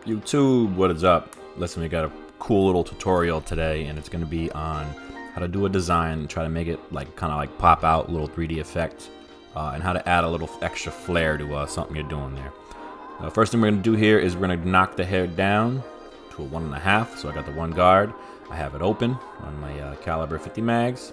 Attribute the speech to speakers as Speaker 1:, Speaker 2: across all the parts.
Speaker 1: YouTube, what is up? Listen, we got a cool little tutorial today, and it's going to be on how to do a design and try to make it like kind of like pop out, little 3D effect, and how to add a little extra flair to something you're doing there. First thing we're going to do here is we're going to knock the hair down to a 1.5. So I got the one guard. I have it open on my caliber 50 mags.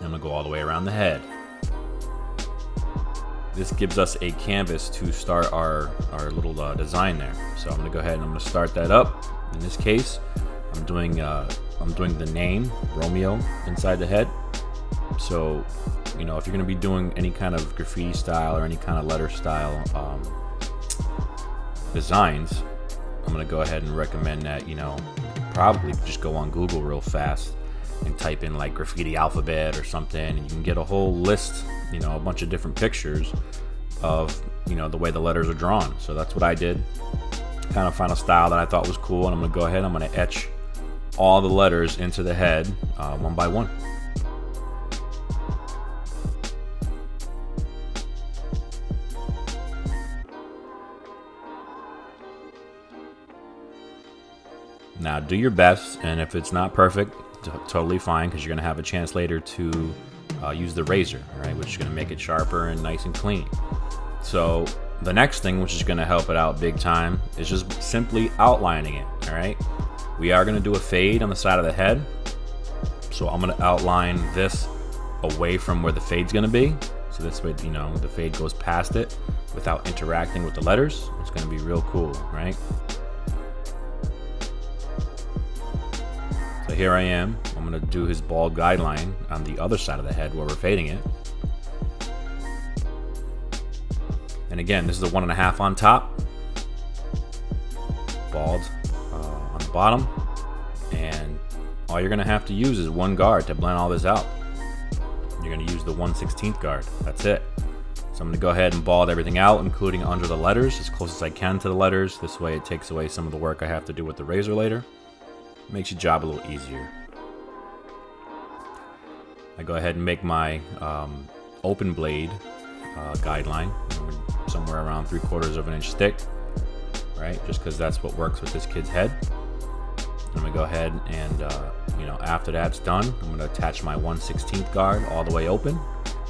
Speaker 1: I'm going to go all the way around the head. This gives us a canvas to start our little design there. So I'm going to go ahead and I'm going to start that up. In this case, I'm doing the name Romeo inside the head. So, you know, if you're going to be doing any kind of graffiti style or any kind of letter style designs, I'm going to go ahead and recommend that, you know, probably just go on Google real fast and type in like graffiti alphabet or something, and you can get a whole list, you know, a bunch of different pictures of, you know, the way the letters are drawn. So that's what I did. Kind of found a style that I thought was cool, and I'm gonna go ahead, I'm gonna etch all the letters into the head one by one. Now do your best, and if it's not perfect, totally fine, because you're gonna have a chance later to use the razor, right, which is gonna make it sharper and nice and clean. So the next thing, which is gonna help it out big time, is just simply outlining it. All right, we are gonna do a fade on the side of the head, so I'm gonna outline this away from where the fade's gonna be. So this way, you know, the fade goes past it without interacting with the letters. It's gonna be real cool, right? So here I am. I'm gonna do his bald guideline on the other side of the head where we're fading it. And again, this is a 1.5 on top, bald on the bottom, and all you're gonna have to use is one guard to blend all this out. You're gonna use the 1/16 guard. That's it. So I'm gonna go ahead and bald everything out, including under the letters, as close as I can to the letters. This way it takes away some of the work I have to do with the razor later. Makes your job a little easier. I go ahead and make my open blade guideline, somewhere around 3/4 of an inch thick, right? Just because that's what works with this kid's head. I'm gonna go ahead and, you know, after that's done, I'm gonna attach my 1/16 guard all the way open,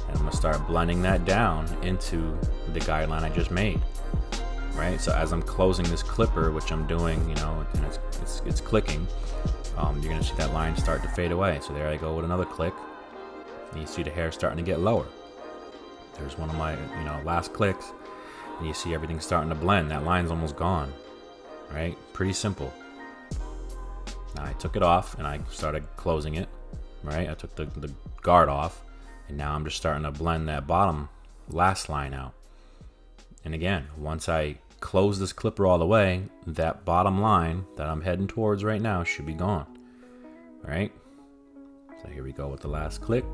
Speaker 1: and I'm gonna start blending that down into the guideline I just made. Right, so as I'm closing this clipper, which I'm doing, you know, and it's clicking, you're gonna see that line start to fade away. So there I go with another click, and you see the hair starting to get lower. There's one of my, you know, last clicks, and you see everything starting to blend. That line's almost gone, right? Pretty simple. Now I took it off and I started closing it, right? I took the guard off, and now I'm just starting to blend that bottom last line out. And again, once I close this clipper all the way, that bottom line that I'm heading towards right now should be gone. All right? So here we go with the last click.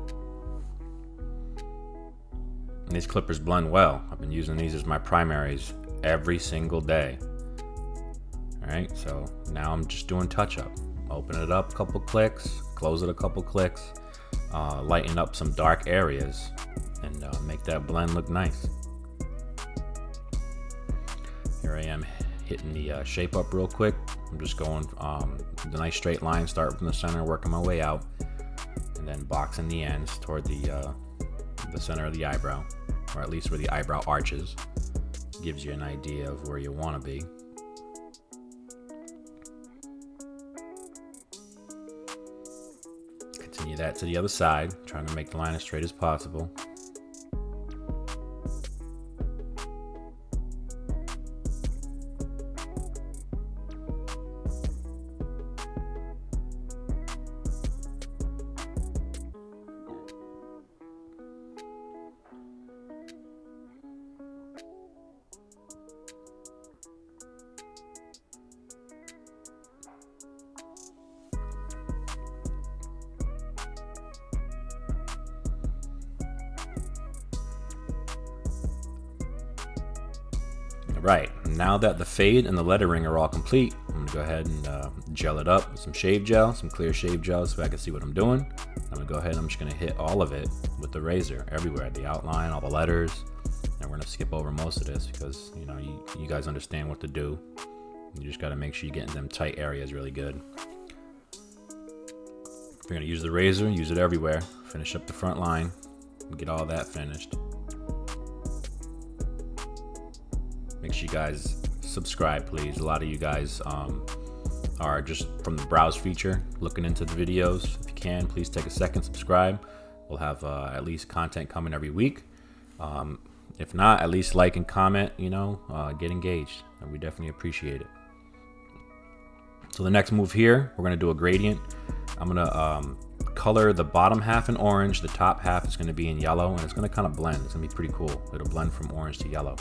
Speaker 1: And these clippers blend well. I've been using these as my primaries every single day. All right, so now I'm just doing touch-up. Open it up a couple clicks, close it a couple clicks, lighten up some dark areas, and make that blend look nice. Here I am hitting the shape up real quick. I'm just going the nice straight line, start from the center, working my way out, and then boxing the ends toward the center of the eyebrow, or at least where the eyebrow arches. Gives you an idea of where you want to be. Continue that to the other side, trying to make the line as straight as possible. Right, now that the fade and the lettering are all complete, I'm gonna go ahead and gel it up with some shave gel, some clear shave gel, so I can see what I'm doing. I'm gonna go ahead and I'm just gonna hit all of it with the razor everywhere, the outline, all the letters, and we're gonna skip over most of this because, you know, you guys understand what to do. You just got to make sure you get in them tight areas really good. If you're going to use the razor, use it everywhere. Finish up the front line and get all that finished. Make sure you guys subscribe, please. A lot of you guys are just from the browse feature looking into the videos. If you can, please take a second, subscribe. We'll have at least content coming every week. If not, at least like and comment, get engaged. And we definitely appreciate it. So the next move here, we're going to do a gradient. I'm going to color the bottom half in orange. The top half is going to be in yellow, and it's going to kind of blend. It's going to be pretty cool. It'll blend from orange to yellow.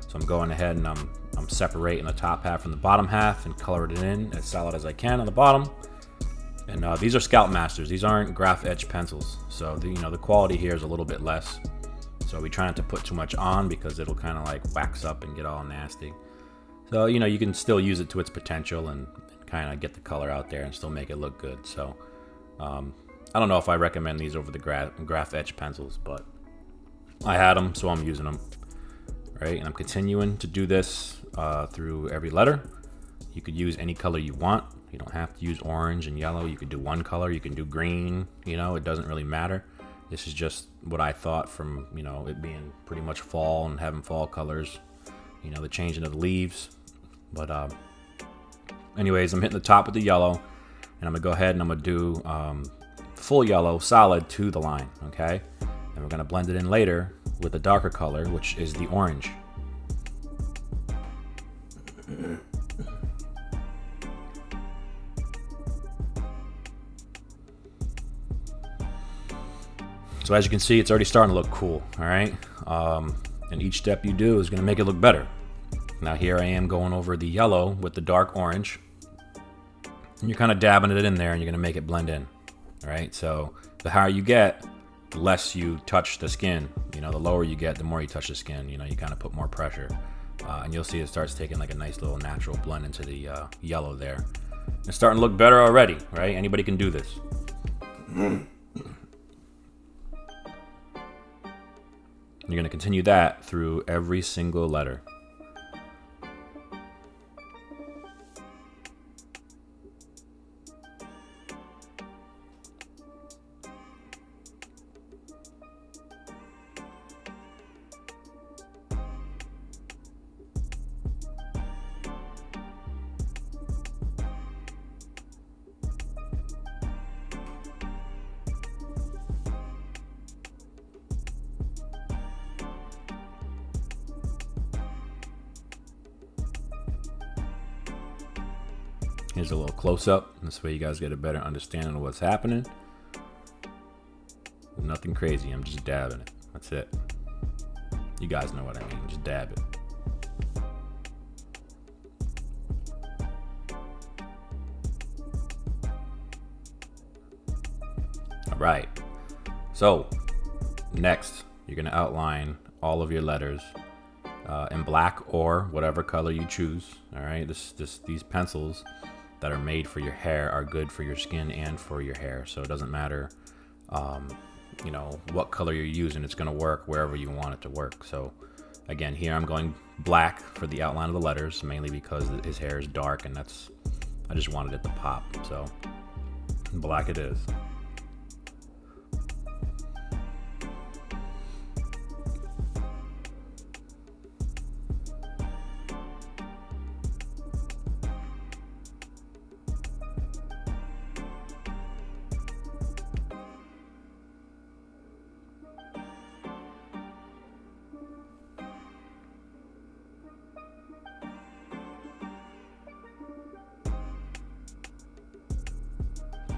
Speaker 1: So I'm going ahead and I'm separating the top half from the bottom half and coloring it in as solid as I can on the bottom. And these are Scout Masters. These aren't graph edge pencils. So the quality here is a little bit less. So we try not to put too much on because it'll kind of like wax up and get all nasty. So, you can still use it to its potential and kind of get the color out there and still make it look good. So I don't know if I recommend these over the graph edge pencils, but I had them, so I'm using them. Right, and I'm continuing to do this through every letter. You could use any color you want. You don't have to use orange and yellow. You could do one color. You can do green. It doesn't really matter. This is just what I thought from it being pretty much fall and having fall colors. The changing of the leaves. But anyways, I'm hitting the top with the yellow, and I'm gonna go ahead and I'm gonna do full yellow solid to the line. Okay, and we're gonna blend it in later with a darker color, which is the orange. So as you can see, it's already starting to look cool, all right? And each step you do is gonna make it look better. Now here I am going over the yellow with the dark orange. And you're kind of dabbing it in there and you're gonna make it blend in, all right? So the higher you get, the less you touch the skin. The lower you get, the more you touch the skin. You kind of put more pressure. And you'll see it starts taking like a nice little natural blend into the yellow there. It's starting to look better already, right? Anybody can do this. You're going to continue that through every single letter. Here's a little close-up. This way you guys get a better understanding of what's happening. Nothing crazy. I'm just dabbing it. That's it. You guys know what I mean. Just dab it. All right. So next, you're going to outline all of your letters in black or whatever color you choose. All right. These pencils that are made for your hair are good for your skin and for your hair. So it doesn't matter, what color you're using. It's going to work wherever you want it to work. So again, here I'm going black for the outline of the letters, mainly because his hair is dark and I just wanted it to pop. So black it is.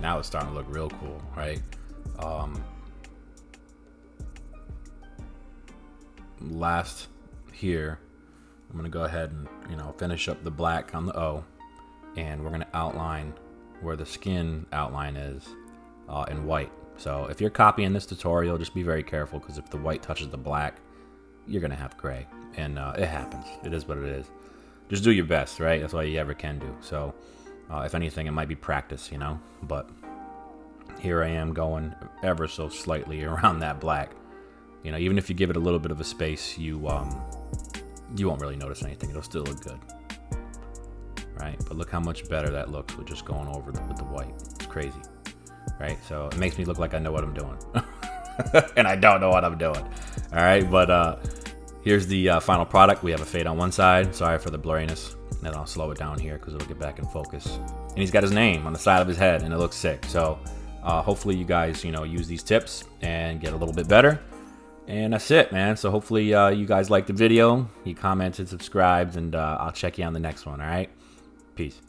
Speaker 1: Now it's starting to look real cool, right? Last here, I'm gonna go ahead and finish up the black on the O, and we're gonna outline where the skin outline is in white. So if you're copying this tutorial, just be very careful, because if the white touches the black, you're gonna have gray, and it happens. It is what it is. Just do your best, right? That's all you ever can do. So if anything, it might be practice, but here I am going ever so slightly around that black. Even if you give it a little bit of a space, you won't really notice anything. It'll still look good. right? But look how much better that looks with just going over with the white. It's crazy, right? So it makes me look like I know what I'm doing. And I don't know what I'm doing. All right, but here's the final product. We have a fade on one side. Sorry for the blurriness. And I'll slow it down here because it'll get back in focus. And he's got his name on the side of his head, and it looks sick. So hopefully you guys, use these tips and get a little bit better. And that's it, man. So hopefully you guys liked the video. You commented, subscribed, and I'll check you on the next one, all right? Peace.